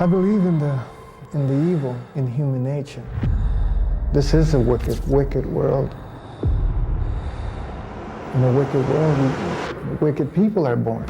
I believe in the evil in human nature. This is a wicked world. In a wicked world, wicked people are born.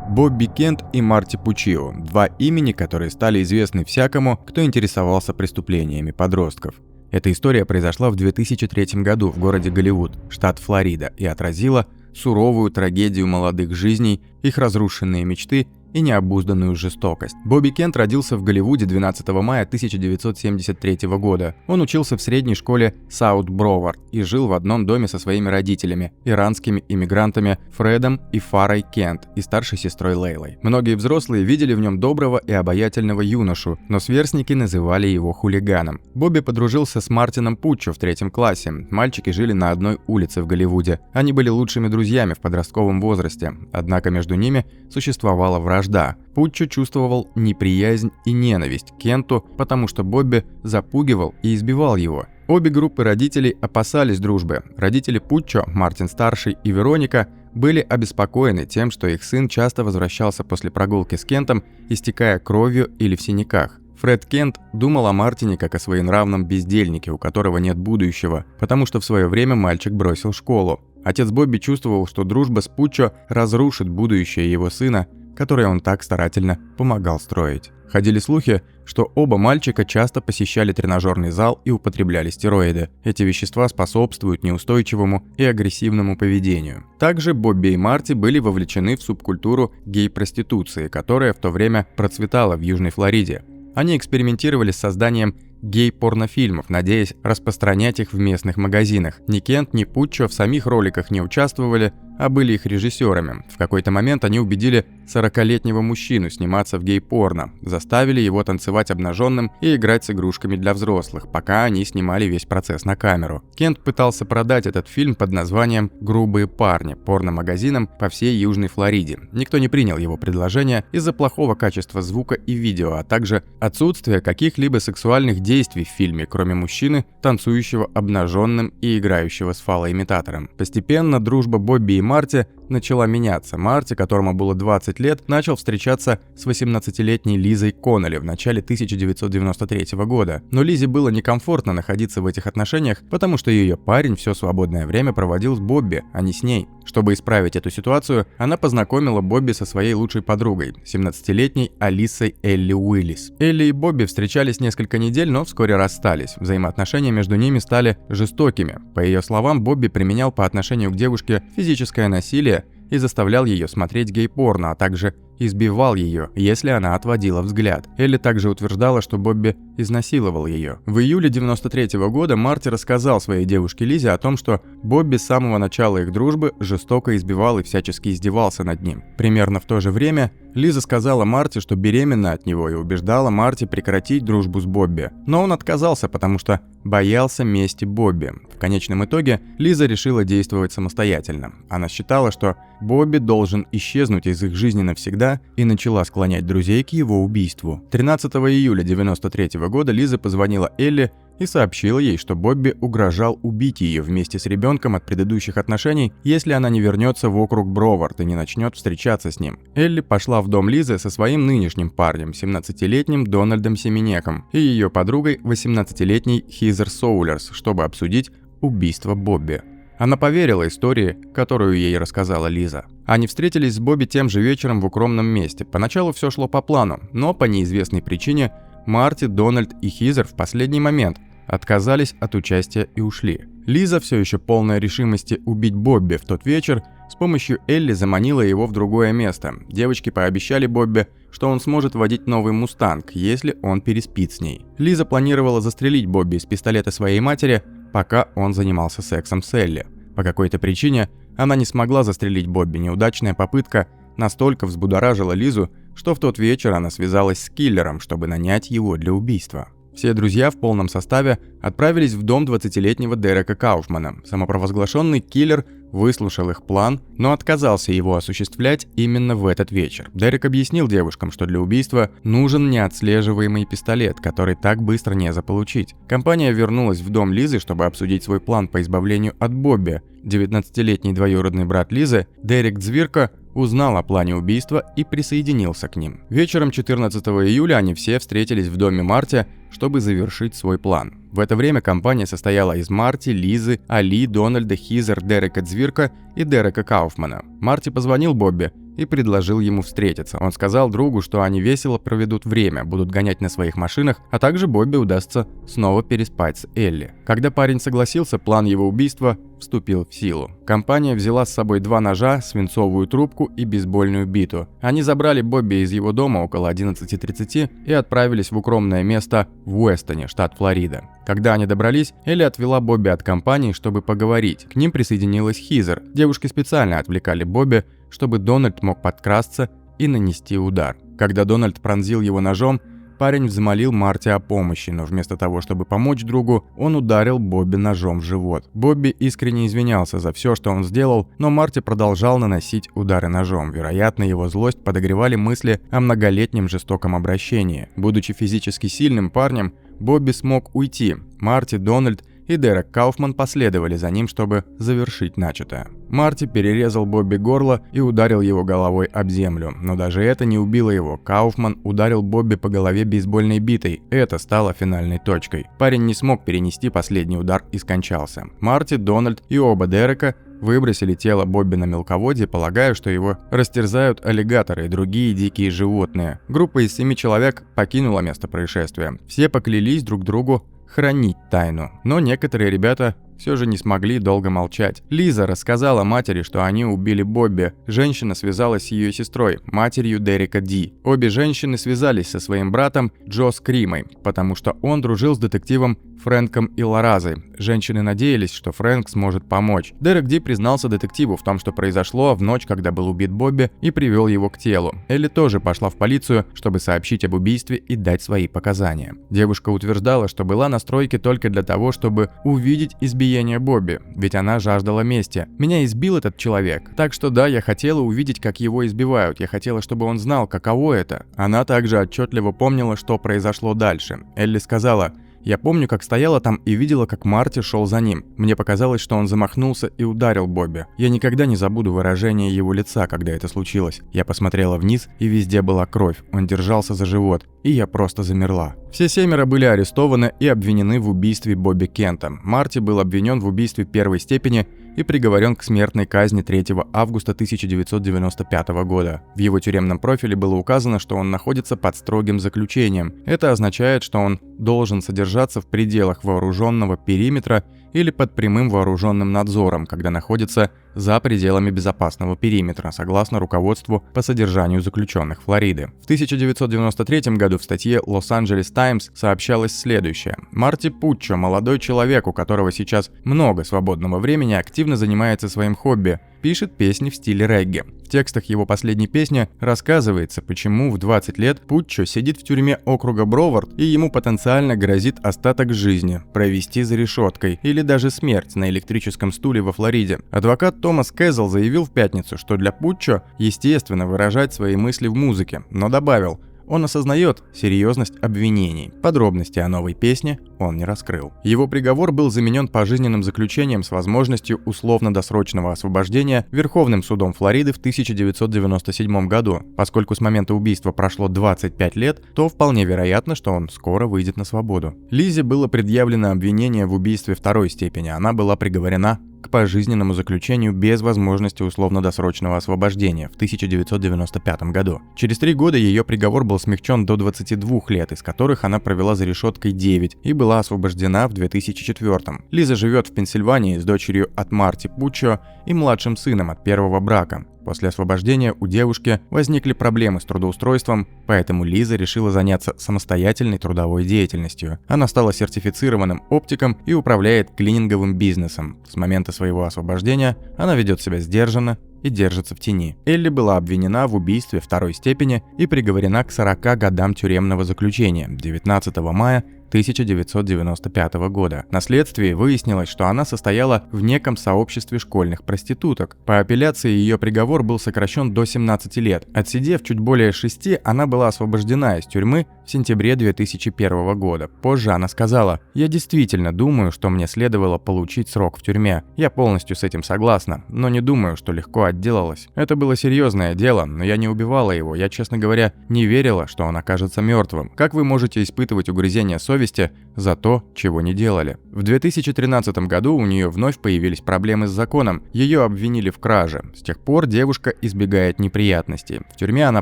Бобби Кент и Марти Пуччио – два имени, которые стали известны всякому, кто интересовался преступлениями подростков. Эта история произошла в 2003 году в городе Голливуд, штат Флорида, и отразила суровую трагедию молодых жизней, их разрушенные мечты и необузданную жестокость. Бобби Кент родился в Голливуде 12 мая 1973 года. Он учился в средней школе Саут Бровард и жил в одном доме со своими родителями, иранскими иммигрантами Фредом и Фарой Кент и старшей сестрой Лейлой. Многие взрослые видели в нем доброго и обаятельного юношу, но сверстники называли его хулиганом. Бобби подружился с Мартином Пуччо в 3 классе. Мальчики жили на одной улице в Голливуде. Они были лучшими друзьями в подростковом возрасте, однако между ними существовала вражда. Пуччо чувствовал неприязнь и ненависть к Кенту, потому что Бобби запугивал и избивал его. Обе группы родителей опасались дружбы. Родители Пуччо, Мартин-старший и Вероника, были обеспокоены тем, что их сын часто возвращался после прогулки с Кентом, истекая кровью или в синяках. Фред Кент думал о Мартине как о своенравном бездельнике, у которого нет будущего, потому что в свое время мальчик бросил школу. Отец Бобби чувствовал, что дружба с Пуччо разрушит будущее его сына, которое он так старательно помогал строить. Ходили слухи, что оба мальчика часто посещали тренажерный зал и употребляли стероиды. Эти вещества способствуют неустойчивому и агрессивному поведению. Также Бобби и Марти были вовлечены в субкультуру гей-проституции, которая в то время процветала в Южной Флориде. Они экспериментировали с созданием гей-порнофильмов, надеясь распространять их в местных магазинах. Ни Кент, ни Пуччо в самих роликах не участвовали, а были их режиссерами. В какой-то момент они убедили 40-летнего мужчину сниматься в гей-порно, заставили его танцевать обнаженным и играть с игрушками для взрослых, пока они снимали весь процесс на камеру. Кент пытался продать этот фильм под названием «Грубые парни» порномагазинам по всей Южной Флориде. Никто не принял его предложение из-за плохого качества звука и видео, а также отсутствия каких-либо сексуальных действий в фильме, кроме мужчины, танцующего обнаженным и играющего с фалоимитатором. Постепенно дружба Бобби и Марти начала меняться. Марти, которому было 20 лет, начал встречаться с 18-летней Лизой Коннелли в начале 1993 года. Но Лизе было некомфортно находиться в этих отношениях, потому что ее парень все свободное время проводил с Бобби, а не с ней. Чтобы исправить эту ситуацию, она познакомила Бобби со своей лучшей подругой, 17-летней Алисой Элли Уиллис. Элли и Бобби встречались несколько недель, но вскоре расстались. Взаимоотношения между ними стали жестокими. По ее словам, Бобби применял по отношению к девушке физическое насилие и заставлял ее смотреть гей-порно, а также избивал ее, если она отводила взгляд. Элли также утверждала, что Бобби изнасиловал ее. В июле 1993 года Марти рассказал своей девушке Лизе о том, что Бобби с самого начала их дружбы жестоко избивал и всячески издевался над ним. Примерно в то же время Лиза сказала Марти, что беременна от него, и убеждала Марти прекратить дружбу с Бобби. Но он отказался, потому что боялся мести Бобби. В конечном итоге Лиза решила действовать самостоятельно. Она считала, что Бобби должен исчезнуть из их жизни навсегда, и начала склонять друзей к его убийству. 13 июля 1993 года Лиза позвонила Элли и сообщила ей, что Бобби угрожал убить ее вместе с ребенком от предыдущих отношений, если она не вернется в округ Бровард и не начнет встречаться с ним. Элли пошла в дом Лизы со своим нынешним парнем, 17-летним Дональдом Семенеком, и ее подругой, 18-летней Хизер Соулерс, чтобы обсудить убийство Бобби. Она поверила истории, которую ей рассказала Лиза. Они встретились с Бобби тем же вечером в укромном месте. Поначалу все шло по плану, но по неизвестной причине Марти, Дональд и Хизер в последний момент отказались от участия и ушли. Лиза, все еще полная решимости убить Бобби в тот вечер, с помощью Элли заманила его в другое место. Девочки пообещали Бобби, что он сможет водить новый «Мустанг», если он переспит с ней. Лиза планировала застрелить Бобби из пистолета своей матери, пока он занимался сексом с Элли. По какой-то причине она не смогла застрелить Бобби. Неудачная попытка настолько взбудоражила Лизу, что в тот вечер она связалась с киллером, чтобы нанять его для убийства. Все друзья в полном составе отправились в дом 20-летнего Дерека Кауфмана. Самопровозглашенный киллер выслушал их план, но отказался его осуществлять именно в этот вечер. Дерек объяснил девушкам, что для убийства нужен неотслеживаемый пистолет, который так быстро не заполучить. Компания вернулась в дом Лизы, чтобы обсудить свой план по избавлению от Бобби. 19-летний двоюродный брат Лизы, Дерек Цвирка, узнал о плане убийства и присоединился к ним. Вечером 14 июля они все встретились в доме Марти, чтобы завершить свой план. В это время компания состояла из Марти, Лизы, Али, Дональда, Хизер, Дерека Цвирка и Дерека Кауфмана. Марти позвонил Бобби и предложил ему встретиться. Он сказал другу, что они весело проведут время, будут гонять на своих машинах, а также Бобби удастся снова переспать с Элли. Когда парень согласился, план его убийства вступил в силу. Компания взяла с собой 2 ножа, свинцовую трубку и бейсбольную биту. Они забрали Бобби из его дома около 11:30 и отправились в укромное место в Уэстоне, штат Флорида. Когда они добрались, Элли отвела Бобби от компании, чтобы поговорить. К ним присоединилась Хизер. Девушки специально отвлекали Бобби, чтобы Дональд мог подкрасться и нанести удар. Когда Дональд пронзил его ножом, парень взмолил Марти о помощи, но вместо того, чтобы помочь другу, он ударил Бобби ножом в живот. Бобби искренне извинялся за все, что он сделал, но Марти продолжал наносить удары ножом. Вероятно, его злость подогревали мысли о многолетнем жестоком обращении. Будучи физически сильным парнем, Бобби смог уйти. Марти, Дональд и Дерек Кауфман последовали за ним, чтобы завершить начатое. Марти перерезал Бобби горло и ударил его головой об землю, но даже это не убило его. Кауфман ударил Бобби по голове бейсбольной битой. Это стало финальной точкой. Парень не смог перенести последний удар и скончался. Марти, Дональд и оба Дерека выбросили тело Бобби на мелководье, полагая, что его растерзают аллигаторы и другие дикие животные. Группа из 7 человек покинула место происшествия. Все поклялись друг другу хранить тайну, но некоторые ребята все же не смогли долго молчать. Лиза рассказала матери, что они убили Бобби. Женщина связалась с ее сестрой, матерью Дерека Ди. Обе женщины связались со своим братом Джо Скримой, потому что он дружил с детективом Фрэнком и Лоразой. Женщины надеялись, что Фрэнк сможет помочь. Дерек Ди признался детективу в том, что произошло в ночь, когда был убит Бобби, и привел его к телу. Элли тоже пошла в полицию, чтобы сообщить об убийстве и дать свои показания. Девушка утверждала, что была на стройке только для того, чтобы увидеть избиение Бобби, ведь она жаждала мести. «Меня избил этот человек, так что да, я хотела увидеть, как его избивают, я хотела, чтобы он знал, каково это». Она также отчетливо помнила, что произошло дальше. Элли сказала: «Я помню, как стояла там и видела, как Марти шел за ним. Мне показалось, что он замахнулся и ударил Бобби. Я никогда не забуду выражение его лица, когда это случилось. Я посмотрела вниз, и везде была кровь. Он держался за живот, и я просто замерла». Все 7 были арестованы и обвинены в убийстве Бобби Кента. Марти был обвинен в убийстве 1-й степени и приговорен к смертной казни 3 августа 1995 года. В его тюремном профиле было указано, что он находится под строгим заключением. Это означает, что он должен содержаться в пределах вооруженного периметра или под прямым вооруженным надзором, когда находится за пределами безопасного периметра, согласно руководству по содержанию заключенных Флориды. В 1993 году в статье Los Angeles Times сообщалось следующее. Марти Пуччо, молодой человек, у которого сейчас много свободного времени, активно занимается своим хобби, пишет песни в стиле регги. В текстах его последней песни рассказывается, почему в 20 лет Пуччо сидит в тюрьме округа Бровард и ему потенциально грозит остаток жизни, провести за решеткой или даже смерть на электрическом стуле во Флориде. Адвокат Томас Кэзл заявил в пятницу, что для Пуччо естественно выражать свои мысли в музыке, но добавил: он осознает серьезность обвинений. Подробности о новой песне он не раскрыл. Его приговор был заменен пожизненным заключением с возможностью условно-досрочного освобождения Верховным судом Флориды в 1997 году. Поскольку с момента убийства прошло 25 лет, то вполне вероятно, что он скоро выйдет на свободу. Лизе было предъявлено обвинение в убийстве 2-й степени. Она была приговорена к пожизненному заключению без возможности условно-досрочного освобождения в 1995 году. Через 3 года ее приговор был смягчен до 22 лет, из которых она провела за решеткой 9 и была освобождена в 2004. Лиза живет в Пенсильвании с дочерью от Марти Пуччо и младшим сыном от первого брака. После освобождения у девушки возникли проблемы с трудоустройством, поэтому Лиза решила заняться самостоятельной трудовой деятельностью. Она стала сертифицированным оптиком и управляет клининговым бизнесом. С момента своего освобождения она ведет себя сдержанно и держится в тени. Элли была обвинена в убийстве 2-й степени и приговорена к 40 годам тюремного заключения 19 мая 1995 года. На следствии выяснилось, что она состояла в неком сообществе школьных проституток. По апелляции ее приговор был сокращен до 17 лет. Отсидев чуть более 6, она была освобождена из тюрьмы в сентябре 2001 года. Позже она сказала: «Я действительно думаю, что мне следовало получить срок в тюрьме. Я полностью с этим согласна, но не думаю, что легко отделалась. Это было серьезное дело, но я не убивала его. Я, честно говоря, не верила, что он окажется мертвым. Как вы можете испытывать угрызения совести за то, чего не делали?» В 2013 году у нее вновь появились проблемы с законом. Ее обвинили в краже. С тех пор девушка избегает неприятностей. В тюрьме она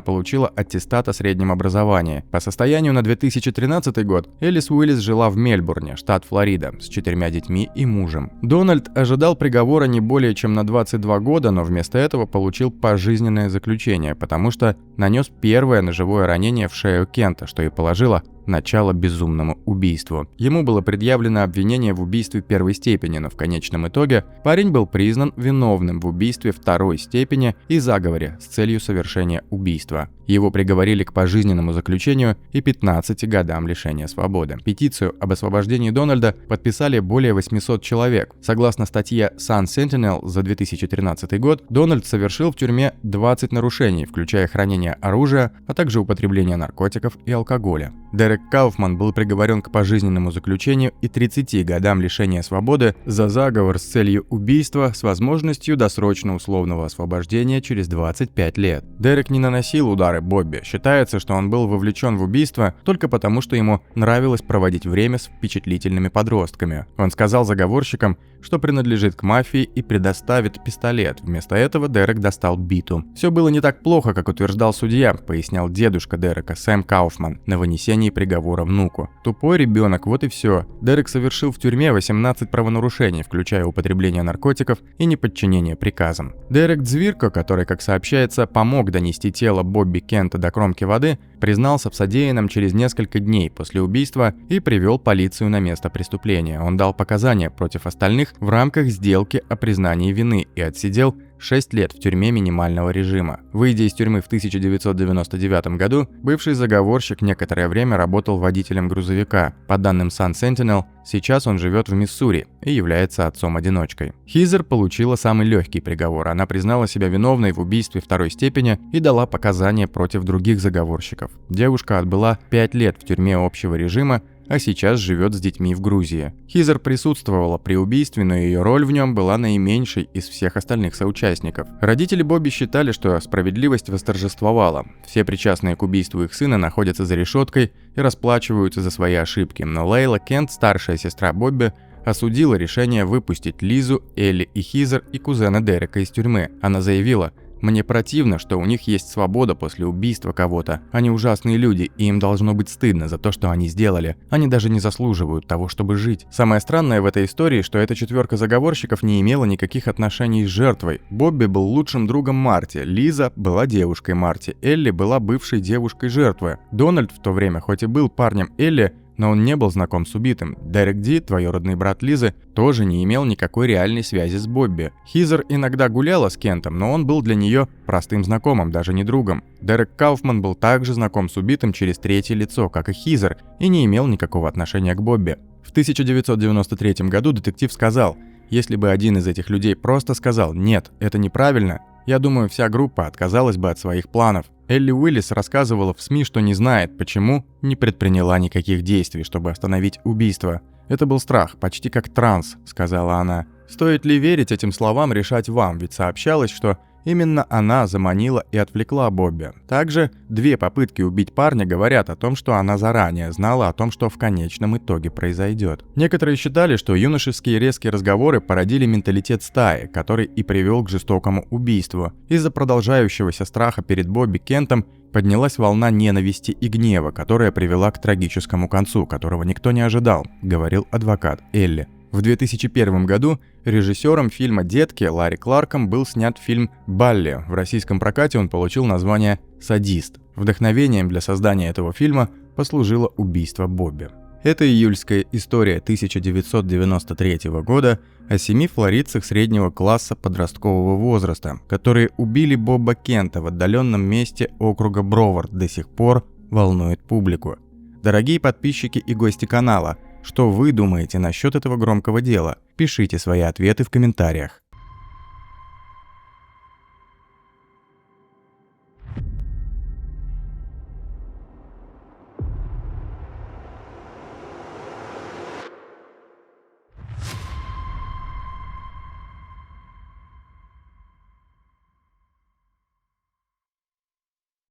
получила аттестат о среднем образовании. По состоянию на 2013 год Элис Уиллис жила в Мельбурне, штат Флорида, с 4 детьми и мужем. Дональд ожидал приговора не более чем на 22 года, но вместо этого получил пожизненное заключение, потому что нанес первое ножевое ранение в шею Кента, что и положило начало безумному убийству. Ему было предъявлено обвинение в убийстве первой степени, но в конечном итоге парень был признан виновным в убийстве второй степени и заговоре с целью совершения убийства. Его приговорили к пожизненному заключению и 15 годам лишения свободы. Петицию об освобождении Дональда подписали более 800 человек. Согласно статье Sun Sentinel за 2013 год, Дональд совершил в тюрьме 20 нарушений, включая хранение оружия, а также употребление наркотиков и алкоголя. Дерек Кауфман был приговорен к пожизненному заключению и 30 годам лишения свободы за заговор с целью убийства с возможностью досрочно условного освобождения через 25 лет. Дерек не наносил удары Бобби. Считается, что он был вовлечен в убийство только потому, что ему нравилось проводить время с впечатлительными подростками. Он сказал заговорщикам, что принадлежит к мафии и предоставит пистолет. Вместо этого Дерек достал биту. «Все было не так плохо, как утверждал судья», пояснял дедушка Дерека Сэм Кауфман на вынесении приговора внуку. «Тупой ребенок, вот и все». Дерек совершил в тюрьме 18 правонарушений, включая употребление наркотиков и неподчинение приказам. Дерек Дзвирко, который, как сообщается, помог донести тело Бобби Кента до кромки воды, признался в содеянном через несколько дней после убийства и привел полицию на место преступления. Он дал показания против остальных в рамках сделки о признании вины и отсидел 6 лет в тюрьме минимального режима. Выйдя из тюрьмы в 1999 году, бывший заговорщик некоторое время работал водителем грузовика. По данным Sun Sentinel, сейчас он живет в Миссури и является отцом-одиночкой. Хизер получила самый легкий приговор. Она признала себя виновной в убийстве второй степени и дала показания против других заговорщиков. Девушка отбыла 5 лет в тюрьме общего режима, а сейчас живет с детьми в Грузии. Хизер присутствовала при убийстве, но ее роль в нем была наименьшей из всех остальных соучастников. Родители Бобби считали, что справедливость восторжествовала. Все причастные к убийству их сына находятся за решеткой и расплачиваются за свои ошибки, но Лейла Кент, старшая сестра Бобби, осудила решение выпустить Лизу, Элли и Хизер и кузена Дерека из тюрьмы. Она заявила: «Мне противно, что у них есть свобода после убийства кого-то. Они ужасные люди, и им должно быть стыдно за то, что они сделали. Они даже не заслуживают того, чтобы жить». Самое странное в этой истории, что эта четверка заговорщиков не имела никаких отношений с жертвой. Бобби был лучшим другом Марти, Лиза была девушкой Марти, Элли была бывшей девушкой жертвы. Дональд в то время хоть и был парнем Элли, но он не был знаком с убитым. Дерек Ди, двоюродный брат Лизы, тоже не имел никакой реальной связи с Бобби. Хизер иногда гуляла с Кентом, но он был для нее простым знакомым, даже не другом. Дерек Кауфман был также знаком с убитым через третье лицо, как и Хизер, и не имел никакого отношения к Бобби. В 1993 году детектив сказал: «Если бы один из этих людей просто сказал «нет, это неправильно», я думаю, вся группа отказалась бы от своих планов». Элли Уиллис рассказывала в СМИ, что не знает, почему не предприняла никаких действий, чтобы остановить убийство. «Это был страх, почти как транс», — сказала она. Стоит ли верить этим словам, решать вам, ведь сообщалось, что именно она заманила и отвлекла Бобби. Также 2 попытки убить парня говорят о том, что она заранее знала о том, что в конечном итоге произойдет. Некоторые считали, что юношеские резкие разговоры породили менталитет стаи, который и привел к жестокому убийству. Из-за продолжающегося страха перед Бобби Кентом поднялась волна ненависти и гнева, которая привела к трагическому концу, которого никто не ожидал, говорил адвокат Элли. В 2001 году режиссером фильма «Детки» Ларри Кларком был снят фильм «Балли». В российском прокате он получил название «Садист». Вдохновением для создания этого фильма послужило убийство Бобби. Это июльская история 1993 года о 7 флоридцах среднего класса подросткового возраста, которые убили Боба Кента в отдаленном месте округа Бровард, до сих пор волнует публику. Дорогие подписчики и гости канала, что вы думаете насчет этого громкого дела? Пишите свои ответы в комментариях.